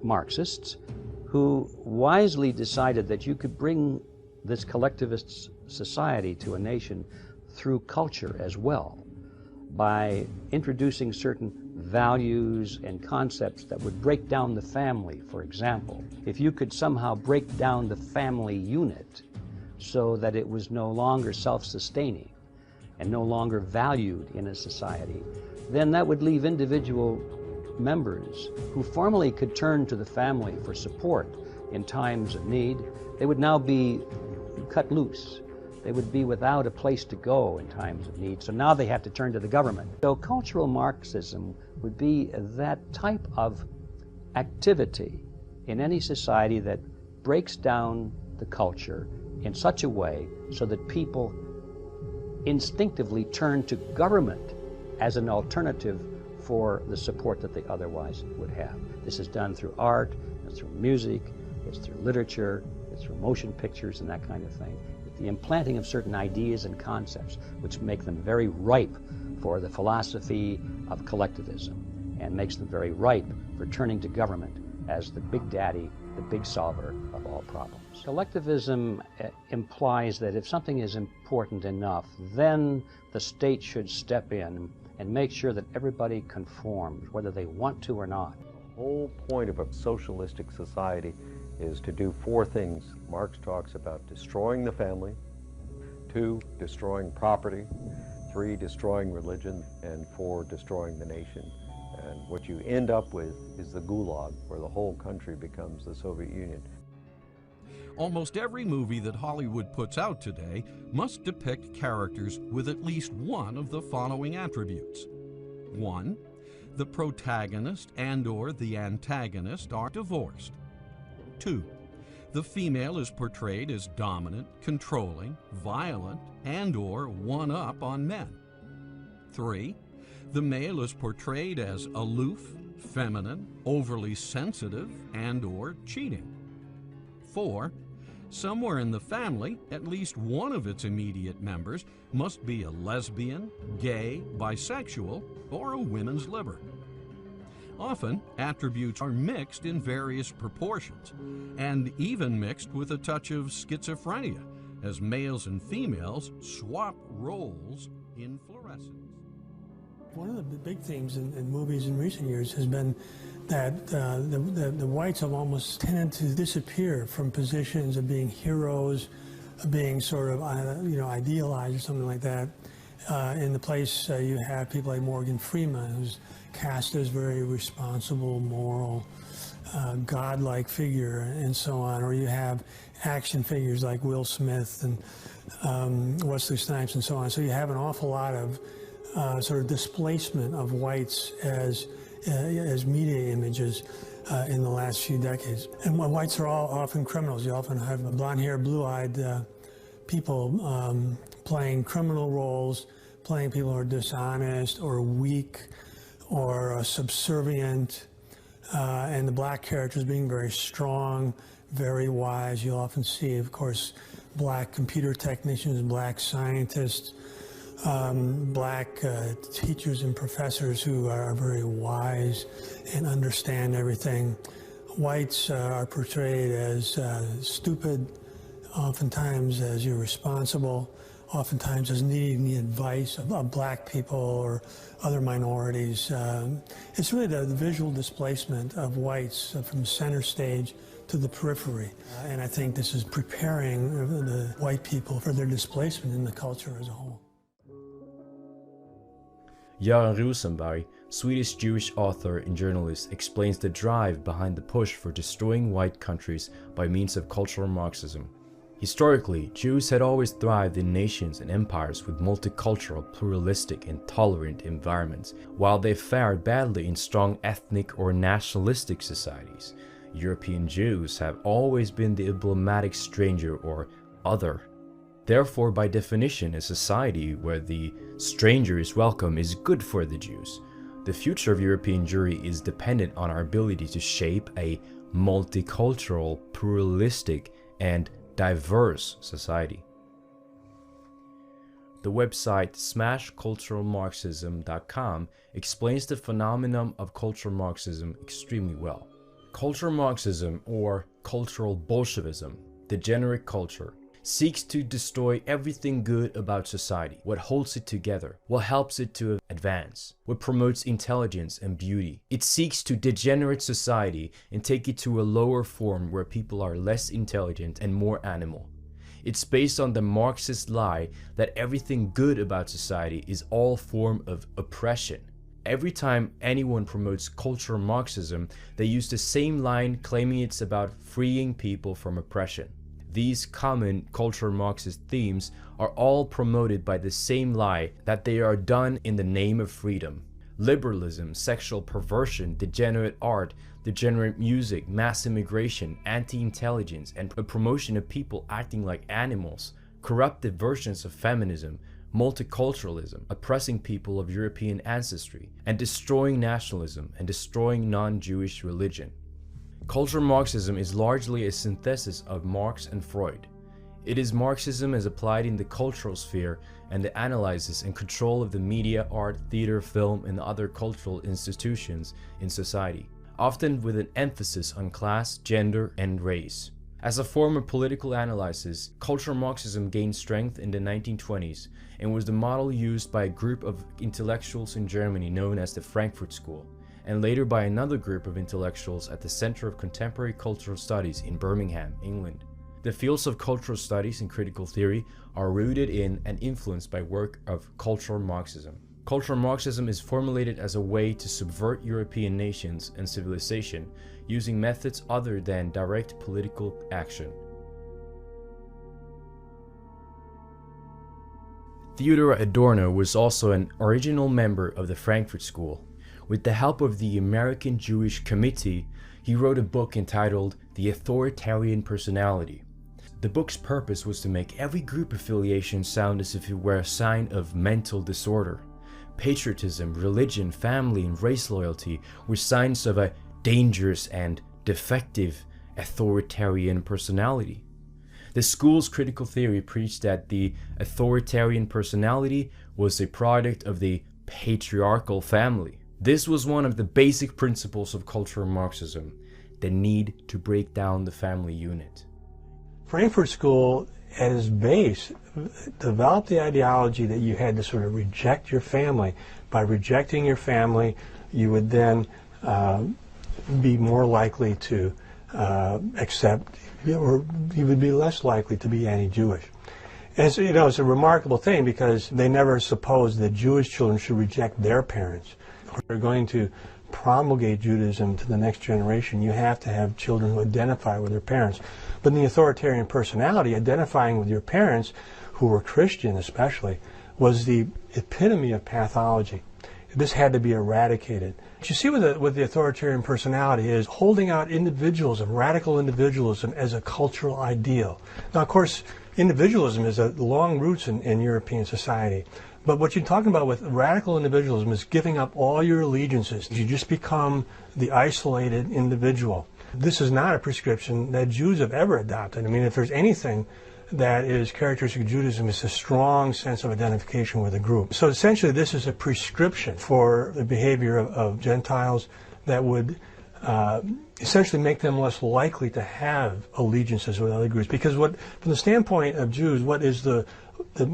Marxists who wisely decided that you could bring this collectivist society to a nation through culture as well, by introducing certain values and concepts that would break down the family. For example, if you could somehow break down the family unit so that it was no longer self-sustaining and no longer valued in a society, then that would leave individual members who formerly could turn to the family for support in times of need. They would now be cut loose. They would be without a place to go in times of need. So now they have to turn to the government. So cultural Marxism would be that type of activity in any society that breaks down the culture in such a way so that people instinctively turn to government as an alternative for the support that they otherwise would have. This is done through art, it's through music, it's through literature, it's through motion pictures and that kind of thing. The implanting of certain ideas and concepts which make them very ripe for the philosophy of collectivism and makes them very ripe for turning to government as the big daddy, the big solver of all problems. Collectivism implies that if something is important enough, then the state should step in and make sure that everybody conforms, whether they want to or not. The whole point of a socialistic society is to do four things. Marx talks about destroying the family, 2, destroying property, 3, destroying religion, and 4, destroying the nation. And what you end up with is the gulag, where the whole country becomes the Soviet Union. Almost every movie that Hollywood puts out today must depict characters with at least one of the following attributes. 1, the protagonist and/or the antagonist are divorced. 2, the female is portrayed as dominant, controlling, violent, and/or one-up on men. 3, the male is portrayed as aloof, feminine, overly sensitive, and/or cheating. 4, somewhere in the family, at least one of its immediate members must be a lesbian, gay, bisexual, or a women's liber. Often, attributes are mixed in various proportions, and even mixed with a touch of schizophrenia, as males and females swap roles in fluorescence. One of the big themes in movies in recent years has been that the whites have almost tended to disappear from positions of being heroes, of being sort of idealized or something like that. In the place you have people like Morgan Freeman, who's cast as very responsible, moral, godlike figure, and so on. Or you have action figures like Will Smith and Wesley Snipes and so on. So you have an awful lot of sort of displacement of whites as media images in the last few decades. And whites are all often criminals. You often have blonde-haired, blue-eyed people playing criminal roles, playing people who are dishonest or weak or subservient, and the black characters being very strong, very wise. You'll often see, of course, black computer technicians, black scientists, black teachers and professors who are very wise and understand everything. Whites are portrayed as stupid, oftentimes as irresponsible, oftentimes as needing the advice of black people or other minorities. It's really the visual displacement of whites from center stage to the periphery. And I think this is preparing the white people for their displacement in the culture as a whole. Göran Rosenberg, Swedish Jewish author and journalist, explains the drive behind the push for destroying white countries by means of cultural Marxism. Historically, Jews had always thrived in nations and empires with multicultural, pluralistic, and tolerant environments, while they fared badly in strong ethnic or nationalistic societies. European Jews have always been the emblematic stranger or other. Therefore, by definition, a society where the stranger is welcome is good for the Jews. The future of European Jewry is dependent on our ability to shape a multicultural, pluralistic, and diverse society. The website smashculturalmarxism.com explains the phenomenon of cultural Marxism extremely well. Cultural Marxism, or cultural Bolshevism, degenerate culture, seeks to destroy everything good about society, what holds it together, what helps it to advance, what promotes intelligence and beauty. It seeks to degenerate society and take it to a lower form where people are less intelligent and more animal. It's based on the Marxist lie that everything good about society is all form of oppression. Every time anyone promotes cultural Marxism, they use the same line claiming it's about freeing people from oppression. These common cultural Marxist themes are all promoted by the same lie that they are done in the name of freedom. Liberalism, sexual perversion, degenerate art, degenerate music, mass immigration, anti-intelligence, and a promotion of people acting like animals, corrupted versions of feminism, multiculturalism, oppressing people of European ancestry, and destroying nationalism and destroying non-Jewish religion. Cultural Marxism is largely a synthesis of Marx and Freud. It is Marxism as applied in the cultural sphere and the analysis and control of the media, art, theater, film, and other cultural institutions in society, often with an emphasis on class, gender, and race. As a form of political analysis, cultural Marxism gained strength in the 1920s and was the model used by a group of intellectuals in Germany known as the Frankfurt School, and later by another group of intellectuals at the Center of Contemporary Cultural Studies in Birmingham, England. The fields of cultural studies and critical theory are rooted in and influenced by work of cultural Marxism. Cultural Marxism is formulated as a way to subvert European nations and civilization using methods other than direct political action. Theodor Adorno was also an original member of the Frankfurt School. With the help of the American Jewish Committee, he wrote a book entitled The Authoritarian Personality. The book's purpose was to make every group affiliation sound as if it were a sign of mental disorder. Patriotism, religion, family, and race loyalty were signs of a dangerous and defective authoritarian personality. The school's critical theory preached that the authoritarian personality was a product of the patriarchal family. This was one of the basic principles of cultural Marxism, the need to break down the family unit. Frankfurt School, at its base, developed the ideology that you had to sort of reject your family. By rejecting your family, you would then be more likely to accept, or you would be less likely to be anti-Jewish. And you know, it's a remarkable thing because they never supposed that Jewish children should reject their parents. If we're going to promulgate Judaism to the next generation, you have to have children who identify with their parents. But in the authoritarian personality, identifying with your parents, who were Christian especially, was the epitome of pathology. This had to be eradicated. What you see with the authoritarian personality is holding out individualism, radical individualism, as a cultural ideal. Now, of course, individualism has long roots in European society. But what you're talking about with radical individualism is giving up all your allegiances. You just become the isolated individual. This is not a prescription that Jews have ever adopted. I mean, if there's anything that is characteristic of Judaism, it's a strong sense of identification with a group. So essentially this is a prescription for the behavior of Gentiles that would essentially make them less likely to have allegiances with other groups. Because from the standpoint of Jews, what is the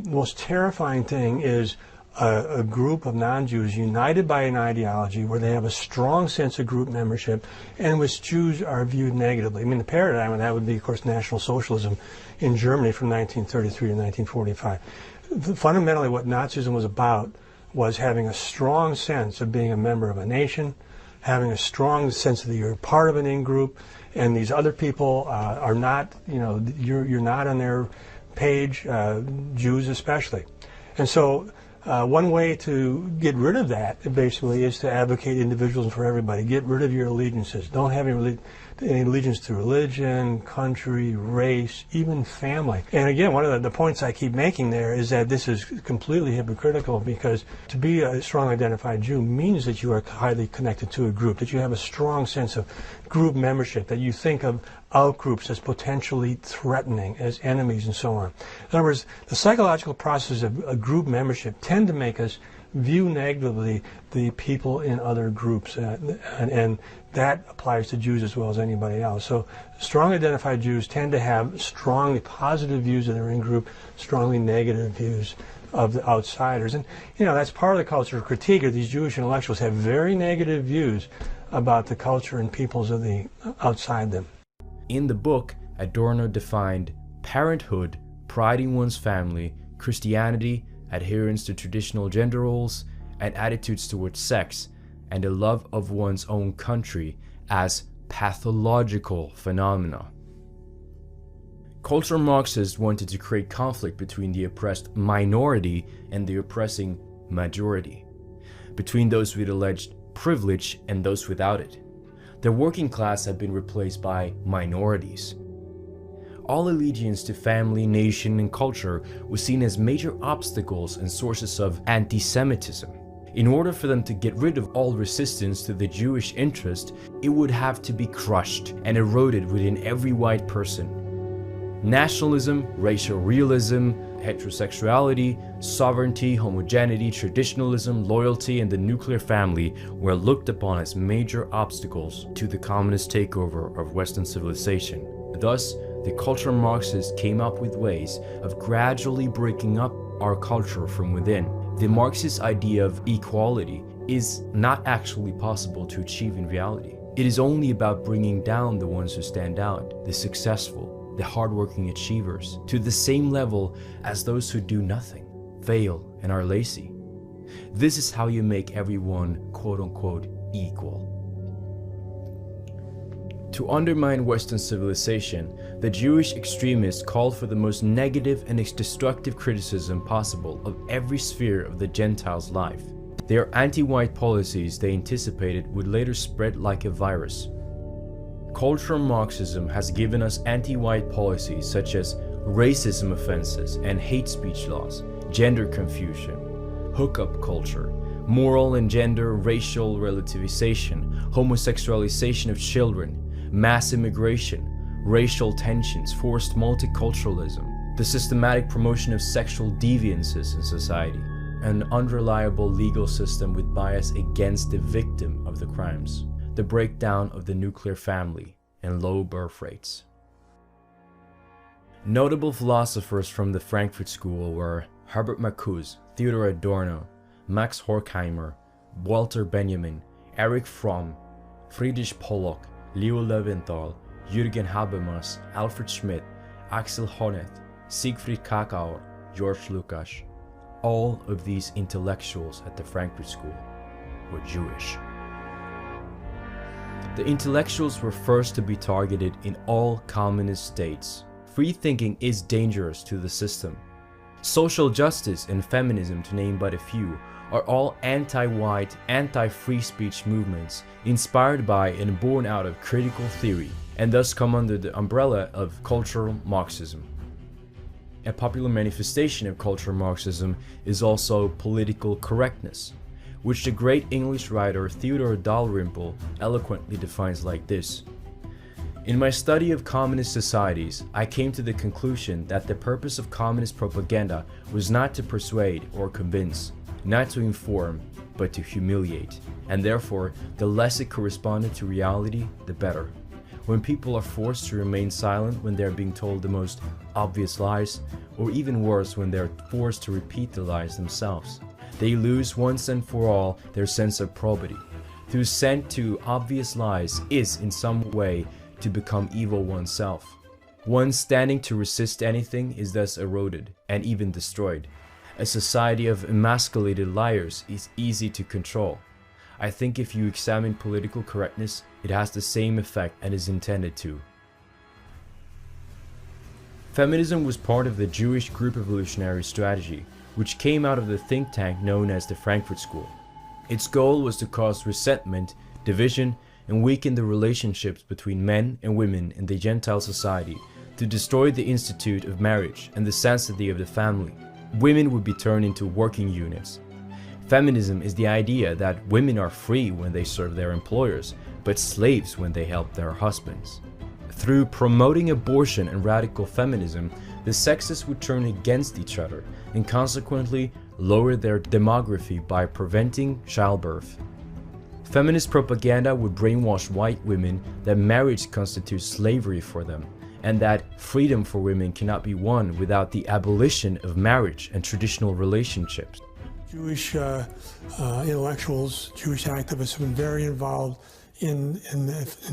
most terrifying thing is a group of non-Jews united by an ideology where they have a strong sense of group membership and which Jews are viewed negatively. I mean, the paradigm of that would be, of course, National Socialism in Germany from 1933 to 1945. Fundamentally, what Nazism was about was having a strong sense of being a member of a nation, having a strong sense that you're part of an in-group, and these other people are not, you're not on their page, Jews especially. And so one way to get rid of that, basically, is to advocate individualism for everybody. Get rid of your allegiances. Don't have any allegiance to religion, country, race, even family. And again, one of the points I keep making there is that this is completely hypocritical, because to be a strongly identified Jew means that you are highly connected to a group, that you have a strong sense of group membership, that you think of outgroups as potentially threatening, as enemies, and so on. In other words, the psychological process of group membership tend to make us view negatively the people in other groups, and that applies to Jews as well as anybody else. So strongly identified Jews tend to have strongly positive views of their in-group, strongly negative views of the outsiders. And that's part of the cultural critique of these Jewish intellectuals, have very negative views about the culture and peoples of the outside them. In the book, Adorno defined parenthood, pride in one's family, Christianity, adherence to traditional gender roles, and attitudes towards sex, and the love of one's own country as pathological phenomena. Cultural Marxists wanted to create conflict between the oppressed minority and the oppressing majority, between those with alleged privilege and those without it. The working class had been replaced by minorities. All allegiance to family, nation, and culture was seen as major obstacles and sources of anti-Semitism. In order for them to get rid of all resistance to the Jewish interest, it would have to be crushed and eroded within every white person. Nationalism, racial realism, heterosexuality, sovereignty, homogeneity, traditionalism, loyalty, and the nuclear family were looked upon as major obstacles to the communist takeover of Western civilization. Thus, the cultural Marxists came up with ways of gradually breaking up our culture from within. The Marxist idea of equality is not actually possible to achieve in reality. It is only about bringing down the ones who stand out, the successful, the hardworking achievers, to the same level as those who do nothing, fail, and are lazy. This is how you make everyone quote-unquote equal. To undermine Western civilization, the Jewish extremists called for the most negative and destructive criticism possible of every sphere of the Gentiles' life. Their anti-white policies, they anticipated, would later spread like a virus. Cultural Marxism has given us anti-white policies such as racism offenses and hate speech laws, gender confusion, hookup culture, moral and gender racial relativization, homosexualization of children, mass immigration, racial tensions, forced multiculturalism, the systematic promotion of sexual deviances in society, an unreliable legal system with bias against the victim of the crimes, the breakdown of the nuclear family, and low birth rates. Notable philosophers from the Frankfurt School were Herbert Marcuse, Theodor Adorno, Max Horkheimer, Walter Benjamin, Erich Fromm, Friedrich Pollock, Leo Leventhal, Jürgen Habermas, Alfred Schmidt, Axel Honneth, Siegfried Kakauer, George Lukács. All of these intellectuals at the Frankfurt School were Jewish. The intellectuals were first to be targeted in all communist states. Free thinking is dangerous to the system. Social justice and feminism, to name but a few, are all anti-white, anti-free speech movements inspired by and born out of critical theory, and thus come under the umbrella of cultural Marxism. A popular manifestation of cultural Marxism is also political correctness, which the great English writer Theodore Dalrymple eloquently defines like this. In my study of communist societies, I came to the conclusion that the purpose of communist propaganda was not to persuade or convince, not to inform, but to humiliate, and therefore the less it corresponded to reality, the better. When people are forced to remain silent when they are being told the most obvious lies, or even worse, when they are forced to repeat the lies themselves, they lose once and for all their sense of probity. To assent to obvious lies is, in some way, to become evil oneself. One standing to resist anything is thus eroded and even destroyed. A society of emasculated liars is easy to control. I think if you examine political correctness, it has the same effect and is intended to. Feminism was part of the Jewish group evolutionary strategy, which came out of the think tank known as the Frankfurt School. Its goal was to cause resentment, division, and weaken the relationships between men and women in the Gentile society, to destroy the institute of marriage and the sanctity of the family. Women would be turned into working units. Feminism is the idea that women are free when they serve their employers, but slaves when they help their husbands. Through promoting abortion and radical feminism, the sexes would turn against each other and consequently lower their demography by preventing childbirth. Feminist propaganda would brainwash white women that marriage constitutes slavery for them, and that freedom for women cannot be won without the abolition of marriage and traditional relationships. Jewish intellectuals, Jewish activists have been very involved in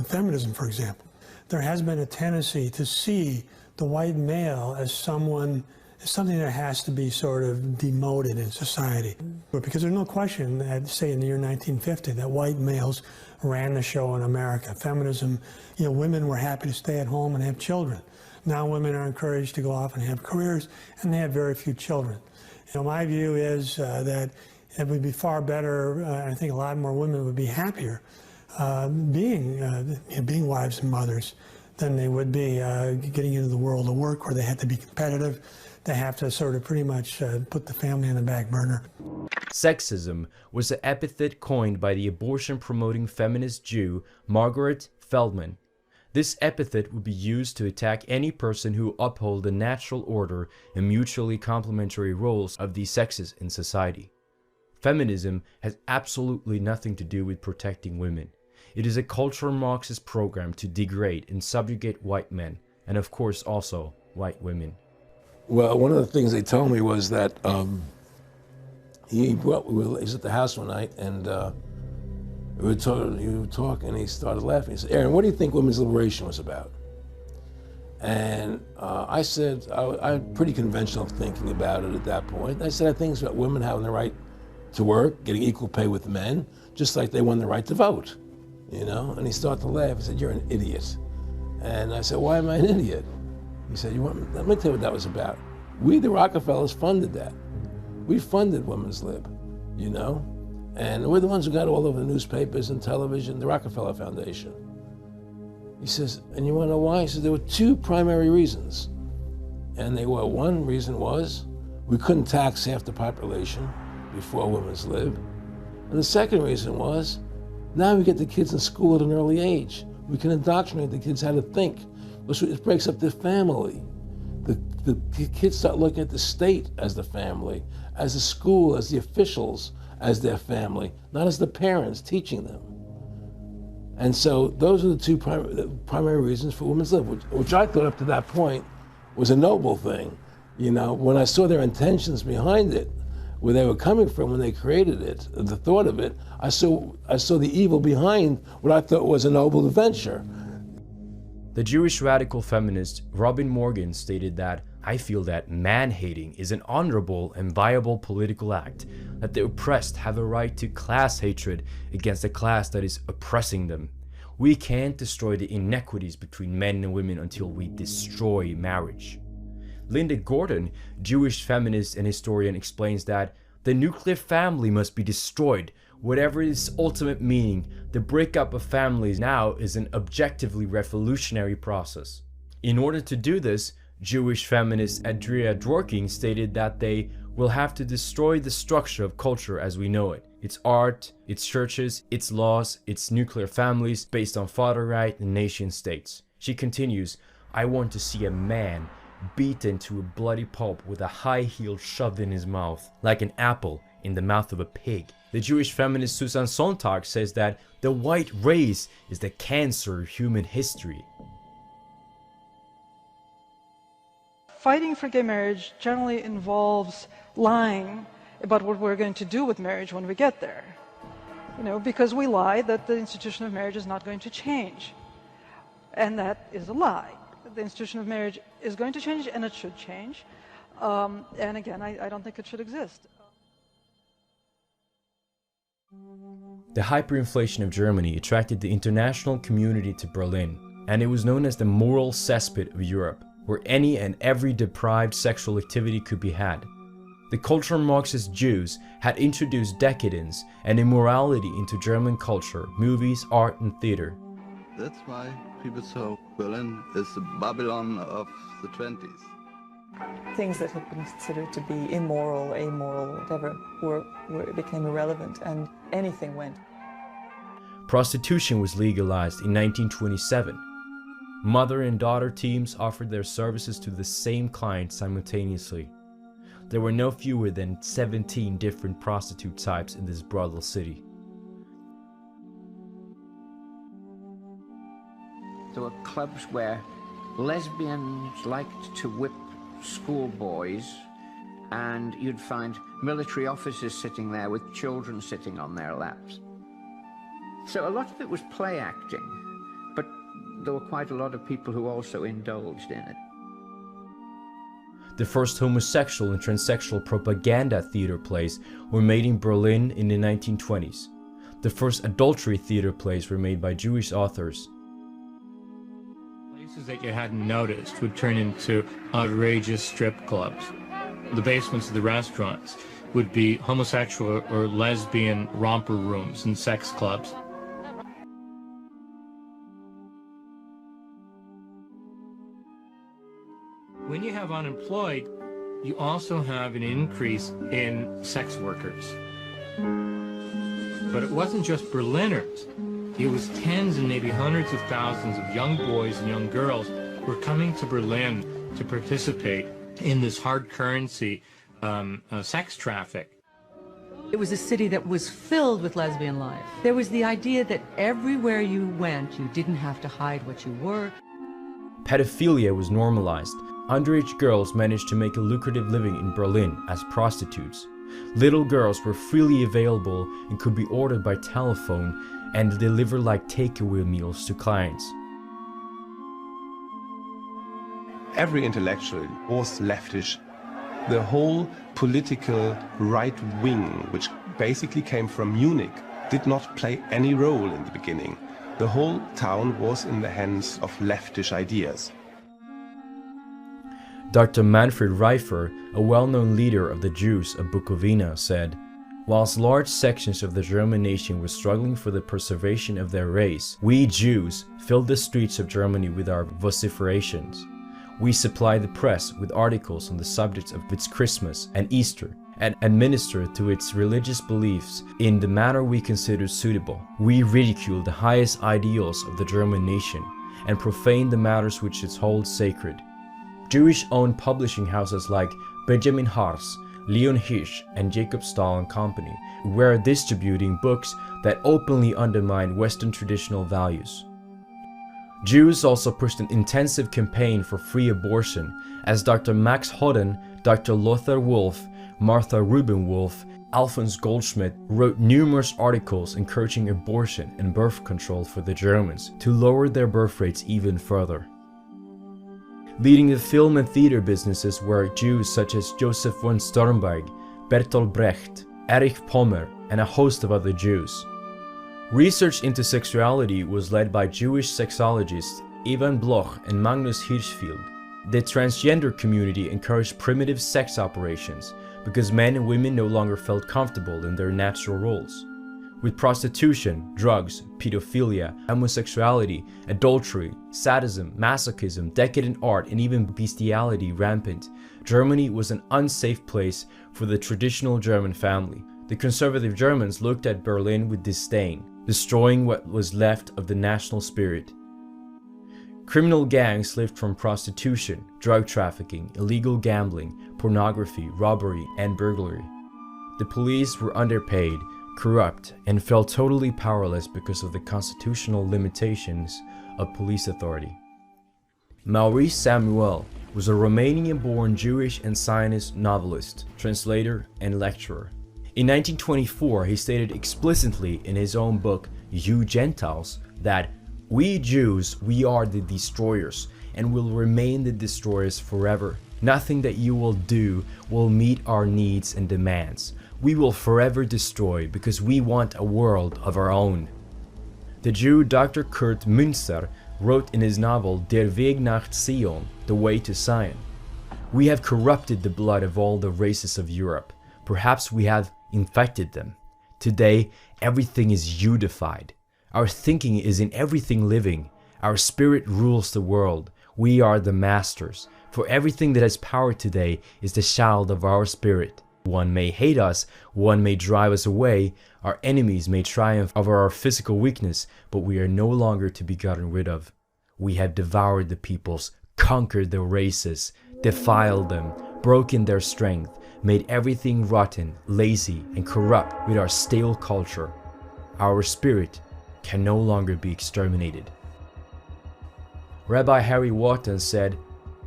feminism, for example. There has been a tendency to see the white male as something that has to be sort of demoted in society. But because there's no question that, say, in the year 1950, that white males ran the show in America. Feminism, women were happy to stay at home and have children. Now women are encouraged to go off and have careers, and they have very few children. My view is that it would be far better, I think a lot more women would be happier being wives and mothers than they would be getting into the world of work where they have to be competitive. They have to sort of pretty much put the family on the back burner. Sexism was an epithet coined by the abortion-promoting feminist Jew Margaret Feldman. This epithet would be used to attack any person who uphold the natural order and mutually complementary roles of the sexes in society. Feminism has absolutely nothing to do with protecting women. It is a cultural Marxist program to degrade and subjugate white men, and of course also white women. Well, one of the things they told me was that he was at the house one night, and we were talking, and he started laughing. He said, "Aaron, what do you think women's liberation was about?" And I said, I'm pretty conventional thinking about it at that point. I said, I think it's about women having the right to work, getting equal pay with men, just like they won the right to vote, And he started to laugh. He said, "You're an idiot." And I said, "Why am I an idiot?" He said, let me tell you what that was about. We, the Rockefellers, funded that. We funded Women's Lib, And we're the ones who got all over the newspapers and television, the Rockefeller Foundation. He says, and you want to know why? He says, there were two primary reasons. And one reason was we couldn't tax half the population before Women's Lib. And the second reason was, now we get the kids in school at an early age. We can indoctrinate the kids how to think. It breaks up the family. The kids start looking at the state as the family, as the school, as the officials, as their family, not as the parents teaching them. And so those are the two primary reasons for Women's Lib, which I thought up to that point was a noble thing. When I saw their intentions behind it, where they were coming from when they created it, the thought of it, I saw the evil behind what I thought was a noble venture. The Jewish radical feminist Robin Morgan stated that, "I feel that man-hating is an honorable and viable political act, that the oppressed have a right to class hatred against a class that is oppressing them. We can't destroy the inequities between men and women until we destroy marriage." Linda Gordon, Jewish feminist and historian, explains that the nuclear family must be destroyed. Whatever its ultimate meaning, the breakup of families now is an objectively revolutionary process. In order to do this, Jewish feminist Adria Dworkin stated that they will have to destroy the structure of culture as we know it. Its art, its churches, its laws, its nuclear families based on father-right and nation states. She continues, I want to see a man beaten to a bloody pulp with a high heel shoved in his mouth, like an apple in the mouth of a pig. The Jewish feminist Susan Sontag says that the white race is the cancer of human history. Fighting for gay marriage generally involves lying about what we're going to do with marriage when we get there. Because we lie that the institution of marriage is not going to change. And that is a lie. The institution of marriage is going to change, and it should change. And again, I don't think it should exist. The hyperinflation of Germany attracted the international community to Berlin, and it was known as the moral cesspit of Europe, where any and every deprived sexual activity could be had. The cultural Marxist Jews had introduced decadence and immorality into German culture, movies, art, and theater. That's why people say Berlin is the Babylon of the 20s. Things that had been considered to be immoral, amoral, whatever, became irrelevant, and anything went. Prostitution was legalized in 1927. Mother and daughter teams offered their services to the same client simultaneously. There were no fewer than 17 different prostitute types in this brothel city. There were clubs where lesbians liked to whip schoolboys, and you'd find military officers sitting there with children sitting on their laps. So a lot of it was play acting, but there were quite a lot of people who also indulged in it. The first homosexual and transsexual propaganda theater plays were made in Berlin in the 1920s. The first adultery theater plays were made by Jewish authors. Places that you hadn't noticed would turn into outrageous strip clubs. The basements of the restaurants would be homosexual or lesbian romper rooms and sex clubs. When you have unemployed, you also have an increase in sex workers. But it wasn't just Berliners. It was tens and maybe hundreds of thousands of young boys and young girls who were coming to Berlin to participate in this hard currency sex traffic. It was a city that was filled with lesbian life. There was the idea that everywhere you went, you didn't have to hide what you were. Pedophilia was normalized. Underage girls managed to make a lucrative living in Berlin as prostitutes. Little girls were freely available and could be ordered by telephone and deliver like takeaway meals to clients. Every intellectual was leftish. The whole political right wing, which basically came from Munich, did not play any role in the beginning. The whole town was in the hands of leftish ideas. Dr. Manfred Reifer, a well-known leader of the Jews of Bukovina, said, "Whilst large sections of the German nation were struggling for the preservation of their race, we Jews filled the streets of Germany with our vociferations. We supplied the press with articles on the subjects of its Christmas and Easter, and administered to its religious beliefs in the manner we considered suitable. We ridiculed the highest ideals of the German nation, and profaned the matters which it holds sacred." Jewish-owned publishing houses like Benjamin Harfst, Leon Hirsch, and Jacob Stahl and Company were distributing books that openly undermined Western traditional values. Jews also pushed an intensive campaign for free abortion, as Dr. Max Hodden, Dr. Lothar Wolff, Martha Rubin Wolff, Alphonse Goldschmidt wrote numerous articles encouraging abortion and birth control for the Germans to lower their birth rates even further. Leading the film and theater businesses were Jews such as Joseph von Sternberg, Bertolt Brecht, Erich Pommer, and a host of other Jews. Research into sexuality was led by Jewish sexologists Ivan Bloch and Magnus Hirschfeld. The transgender community encouraged primitive sex operations because men and women no longer felt comfortable in their natural roles. With prostitution, drugs, pedophilia, homosexuality, adultery, sadism, masochism, decadent art, and even bestiality rampant, Germany was an unsafe place for the traditional German family. The conservative Germans looked at Berlin with disdain, destroying what was left of the national spirit. Criminal gangs lived from prostitution, drug trafficking, illegal gambling, pornography, robbery, and burglary. The police were underpaid, corrupt, and felt totally powerless because of the constitutional limitations of police authority. Maurice Samuel was a Romanian-born Jewish and Zionist novelist, translator, and lecturer. In 1924, he stated explicitly in his own book, You Gentiles, that we Jews, we are the destroyers, and will remain the destroyers forever. Nothing that you will do will meet our needs and demands. We will forever destroy because we want a world of our own. The Jew Dr. Kurt Münster wrote in his novel Der Weg nach Zion, The Way to Zion, we have corrupted the blood of all the races of Europe. Perhaps we have infected them. Today, everything is unified. Our thinking is in everything living. Our spirit rules the world. We are the masters. For everything that has power today is the child of our spirit. One may hate us, one may drive us away, our enemies may triumph over our physical weakness, but we are no longer to be gotten rid of. We have devoured the peoples, conquered the races, defiled them, broken their strength, made everything rotten, lazy, and corrupt with our stale culture. Our spirit can no longer be exterminated. Rabbi Harry Wotton said,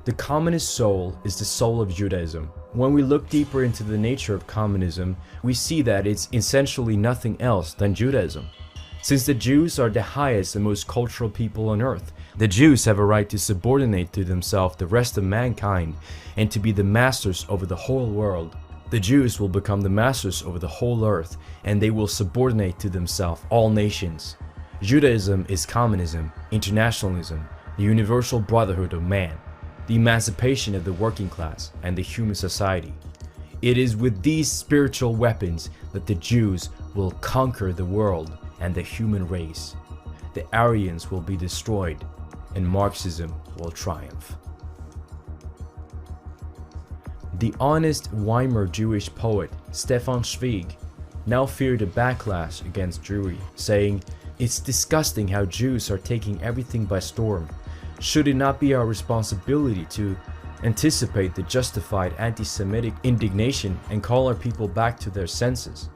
"The communist soul is the soul of Judaism." When we look deeper into the nature of communism, we see that it's essentially nothing else than Judaism. Since the Jews are the highest and most cultural people on earth, the Jews have a right to subordinate to themselves the rest of mankind and to be the masters over the whole world. The Jews will become the masters over the whole earth, and they will subordinate to themselves all nations. Judaism is communism, internationalism, the universal brotherhood of man, the emancipation of the working class and the human society. It is with these spiritual weapons that the Jews will conquer the world and the human race. The Aryans will be destroyed and Marxism will triumph. The honest Weimar Jewish poet Stefan Zweig now feared a backlash against Jewry, saying, "It's disgusting how Jews are taking everything by storm. Should it not be our responsibility to anticipate the justified anti-Semitic indignation and call our people back to their senses?"